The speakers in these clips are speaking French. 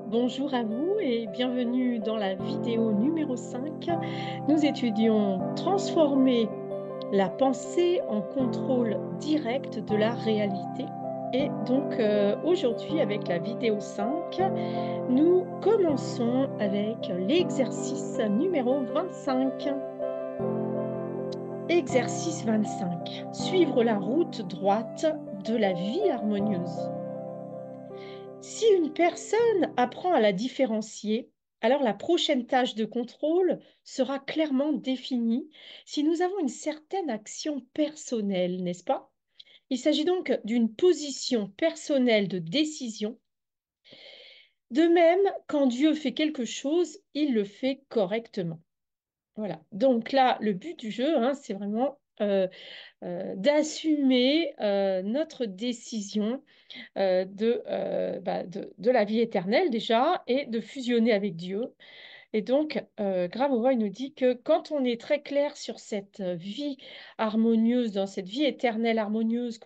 Bonjour à vous et bienvenue dans la vidéo numéro 5. Nous étudions transformer la pensée en contrôle direct de la réalité. Et donc aujourd'hui avec la vidéo 5, nous commençons avec l'exercice numéro 25. Exercice 25. Suivre la route droite de la vie harmonieuse. Si une personne apprend à la différencier, alors la prochaine tâche de contrôle sera clairement définie si nous avons une certaine action personnelle, n'est-ce pas? Il s'agit donc d'une position personnelle de décision. De même, quand Dieu fait quelque chose, il le fait correctement. Voilà. Donc là, le but du jeu, hein, c'est vraiment d'assumer notre décision de la vie éternelle déjà et de fusionner avec Dieu. Et donc, Grabova, il nous dit que quand on est très clair sur cette vie harmonieuse, dans cette vie éternelle harmonieuse,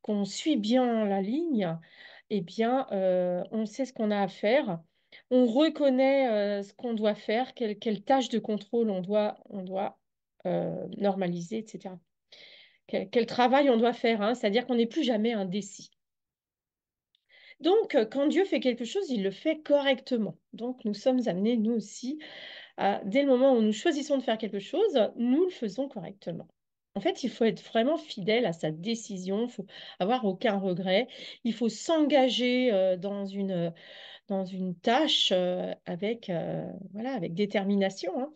qu'on suit bien la ligne, eh bien, on sait ce qu'on a à faire. On reconnaît ce qu'on doit faire, quelle tâche de contrôle on doit normaliser, etc. Quel travail on doit faire, hein, c'est-à-dire qu'on n'est plus jamais indécis. Donc, quand Dieu fait quelque chose, il le fait correctement. Donc, nous sommes amenés, nous aussi, dès le moment où nous choisissons de faire quelque chose, nous le faisons correctement. En fait, il faut être vraiment fidèle à sa décision, il faut avoir aucun regret, il faut s'engager dans une tâche voilà, avec détermination, hein.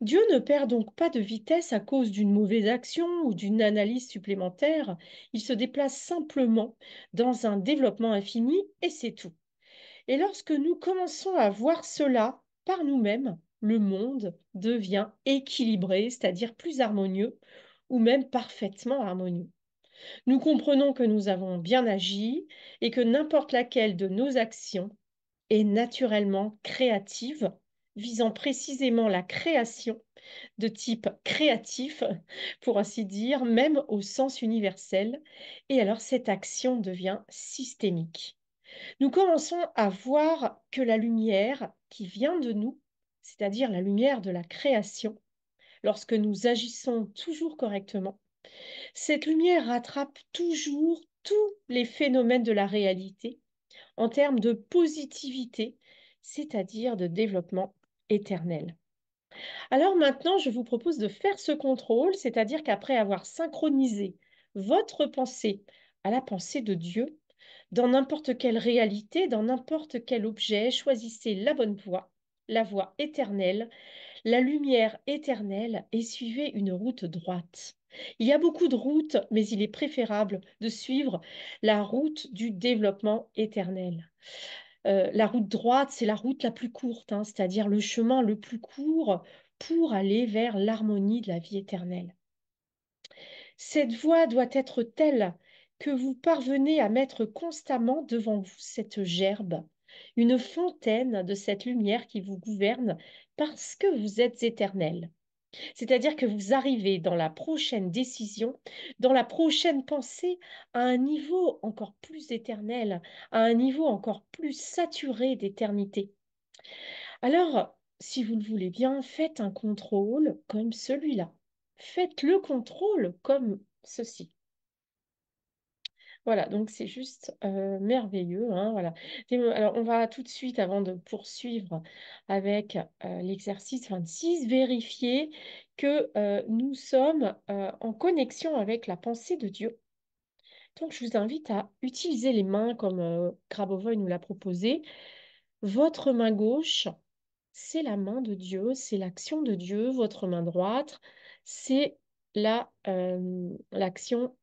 Dieu ne perd donc pas de vitesse à cause d'une mauvaise action ou d'une analyse supplémentaire. Il se déplace simplement dans un développement infini et c'est tout. Et lorsque nous commençons à voir cela par nous-mêmes, le monde devient équilibré, c'est-à-dire plus harmonieux ou même parfaitement harmonieux. Nous comprenons que nous avons bien agi et que n'importe laquelle de nos actions est naturellement créative, visant précisément la création de type créatif, pour ainsi dire, même au sens universel. Et alors cette action devient systémique. Nous commençons à voir que la lumière qui vient de nous, c'est-à-dire la lumière de la création, lorsque nous agissons toujours correctement, cette lumière rattrape toujours tous les phénomènes de la réalité en termes de positivité, c'est-à-dire de développement éternel. Alors maintenant, je vous propose de faire ce contrôle, c'est-à-dire qu'après avoir synchronisé votre pensée à la pensée de Dieu, dans n'importe quelle réalité, dans n'importe quel objet, choisissez la bonne voie, la voie éternelle, la lumière éternelle et suivez une route droite. Il y a beaucoup de routes, mais il est préférable de suivre la route du développement éternel. La route droite, c'est la route la plus courte, hein, c'est-à-dire le chemin le plus court pour aller vers l'harmonie de la vie éternelle. Cette voie doit être telle que vous parvenez à mettre constamment devant vous cette gerbe, une fontaine de cette lumière qui vous gouverne parce que vous êtes éternel. C'est-à-dire que vous arrivez dans la prochaine décision, dans la prochaine pensée, à un niveau encore plus éternel, à un niveau encore plus saturé d'éternité. Alors, si vous le voulez bien, faites un contrôle comme celui-là. Faites le contrôle comme ceci. Voilà, donc c'est juste merveilleux, hein, voilà. Alors, on va tout de suite, avant de poursuivre avec l'exercice 26, vérifier que nous sommes en connexion avec la pensée de Dieu. Donc, je vous invite à utiliser les mains comme Grabovoi nous l'a proposé. Votre main gauche, c'est la main de Dieu, c'est l'action de Dieu. Votre main droite, c'est l'action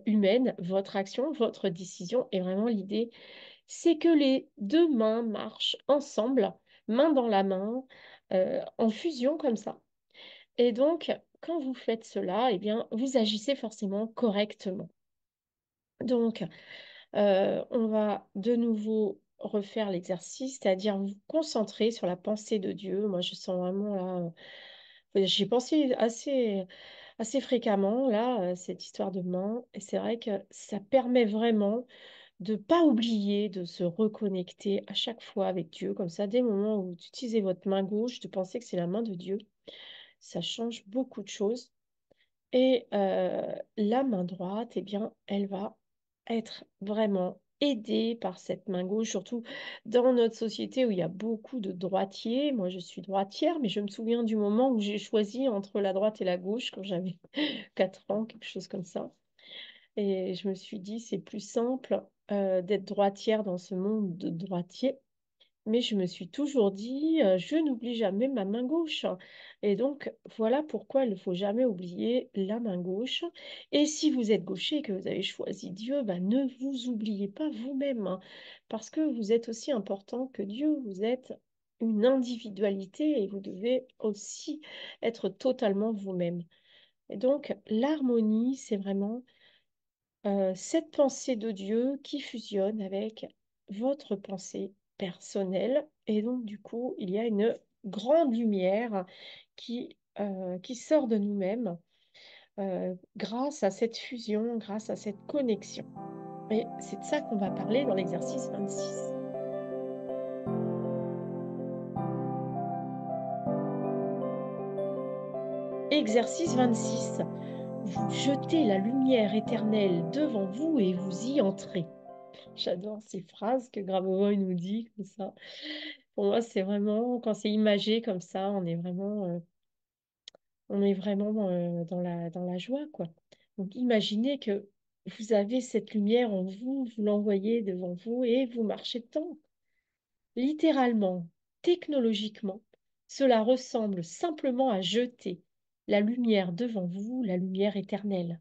humaine, votre action, votre décision. Et vraiment, l'idée, c'est que les deux mains marchent ensemble, main dans la main, en fusion comme ça. Et donc, quand vous faites cela, eh bien, vous agissez forcément correctement. Donc, on va de nouveau refaire l'exercice, c'est-à-dire vous concentrer sur la pensée de Dieu. Moi, je sens vraiment là, j'y pensé assez fréquemment, là, cette histoire de main. Et c'est vrai que ça permet vraiment de ne pas oublier de se reconnecter à chaque fois avec Dieu, comme ça, dès le moment où vous utilisez votre main gauche, de penser que c'est la main de Dieu, ça change beaucoup de choses. Et la main droite, eh bien, elle va être vraiment aidée par cette main gauche, surtout dans notre société où il y a beaucoup de droitiers. Moi, je suis droitière, mais je me souviens du moment où j'ai choisi entre la droite et la gauche quand j'avais 4 ans, quelque chose comme ça. Et je me suis dit, c'est plus simple d'être droitière dans ce monde de droitiers. Mais je me suis toujours dit, je n'oublie jamais ma main gauche. Et donc, voilà pourquoi il ne faut jamais oublier la main gauche. Et si vous êtes gaucher et que vous avez choisi Dieu, ben, ne vous oubliez pas vous-même, hein, parce que vous êtes aussi important que Dieu. Vous êtes une individualité et vous devez aussi être totalement vous-même. Et donc, l'harmonie, c'est vraiment cette pensée de Dieu qui fusionne avec votre pensée personnelle. Et donc, du coup, il y a une grande lumière qui sort de nous-mêmes grâce à cette fusion, grâce à cette connexion. Et c'est de ça qu'on va parler dans l'exercice 26. Exercice 26. Vous jetez la lumière éternelle devant vous et vous y entrez. J'adore ces phrases que Grabovoi nous dit comme ça. Pour moi, c'est vraiment, quand c'est imagé comme ça, on est vraiment dans la joie, quoi. Donc, imaginez que vous avez cette lumière en vous, vous l'envoyez devant vous et vous marchez dedans. Littéralement, technologiquement, cela ressemble simplement à jeter la lumière devant vous, la lumière éternelle.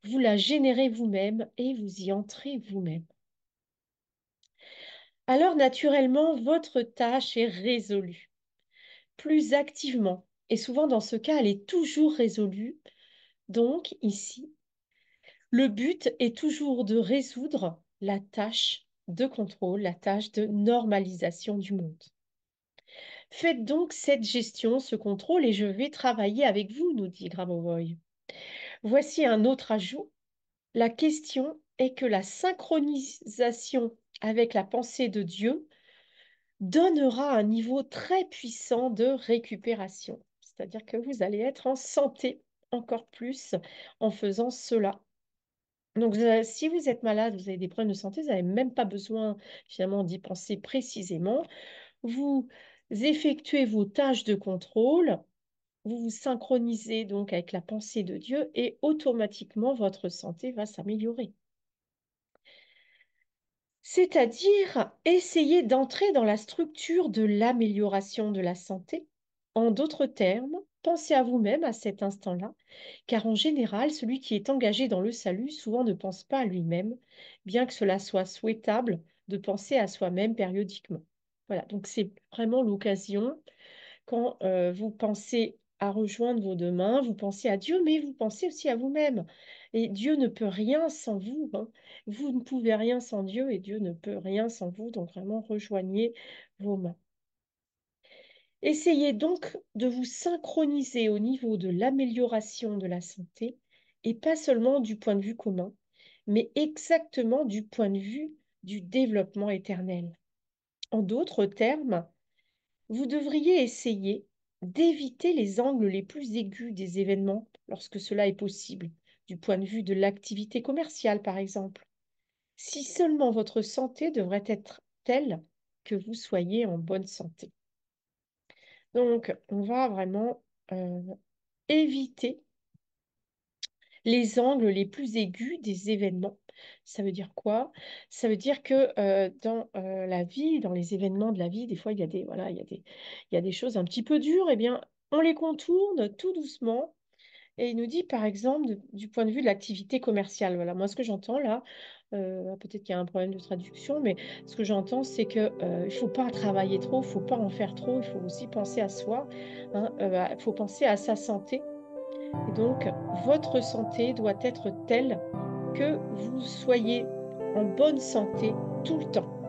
Vous la générez vous-même et vous y entrez vous-même. Alors, naturellement, votre tâche est résolue, plus activement. Et souvent, dans ce cas, elle est toujours résolue. Donc, ici, le but est toujours de résoudre la tâche de contrôle, la tâche de normalisation du monde. Faites donc cette gestion, ce contrôle, et je vais travailler avec vous, nous dit Grabovoi. Voici un autre ajout. La question est que la synchronisation avec la pensée de Dieu donnera un niveau très puissant de récupération. C'est-à-dire que vous allez être en santé encore plus en faisant cela. Donc, si vous êtes malade, vous avez des problèmes de santé, vous n'avez même pas besoin finalement d'y penser précisément. Vous effectuez vos tâches de contrôle, vous vous synchronisez donc avec la pensée de Dieu et automatiquement votre santé va s'améliorer. C'est-à-dire essayer d'entrer dans la structure de l'amélioration de la santé. En d'autres termes, pensez à vous-même à cet instant-là, car en général, celui qui est engagé dans le salut souvent ne pense pas à lui-même, bien que cela soit souhaitable de penser à soi-même périodiquement. Voilà, donc c'est vraiment l'occasion quand vous pensez à rejoindre vos deux mains, vous pensez à Dieu, mais vous pensez aussi à vous-même. Et Dieu ne peut rien sans vous, hein. Vous ne pouvez rien sans Dieu et Dieu ne peut rien sans vous. Donc vraiment, rejoignez vos mains. Essayez donc de vous synchroniser au niveau de l'amélioration de la santé et pas seulement du point de vue commun, mais exactement du point de vue du développement éternel. En d'autres termes, vous devriez essayer d'éviter les angles les plus aigus des événements lorsque cela est possible, du point de vue de l'activité commerciale par exemple, si seulement votre santé devrait être telle que vous soyez en bonne santé. Donc, on va vraiment euh, éviter les angles les plus aigus des événements. Ça veut dire quoi? Ça veut dire que dans la vie, dans les événements de la vie, des fois, il y a des, voilà, il y a des choses un petit peu dures. Eh bien, on les contourne tout doucement. Et il nous dit, par exemple, du point de vue de l'activité commerciale. Voilà, moi, ce que j'entends là, peut-être qu'il y a un problème de traduction, mais ce que j'entends, c'est que il faut pas travailler trop, il faut pas en faire trop, il faut aussi penser à soi, hein, il faut penser à sa santé. Et donc, votre santé doit être telle que vous soyez en bonne santé tout le temps.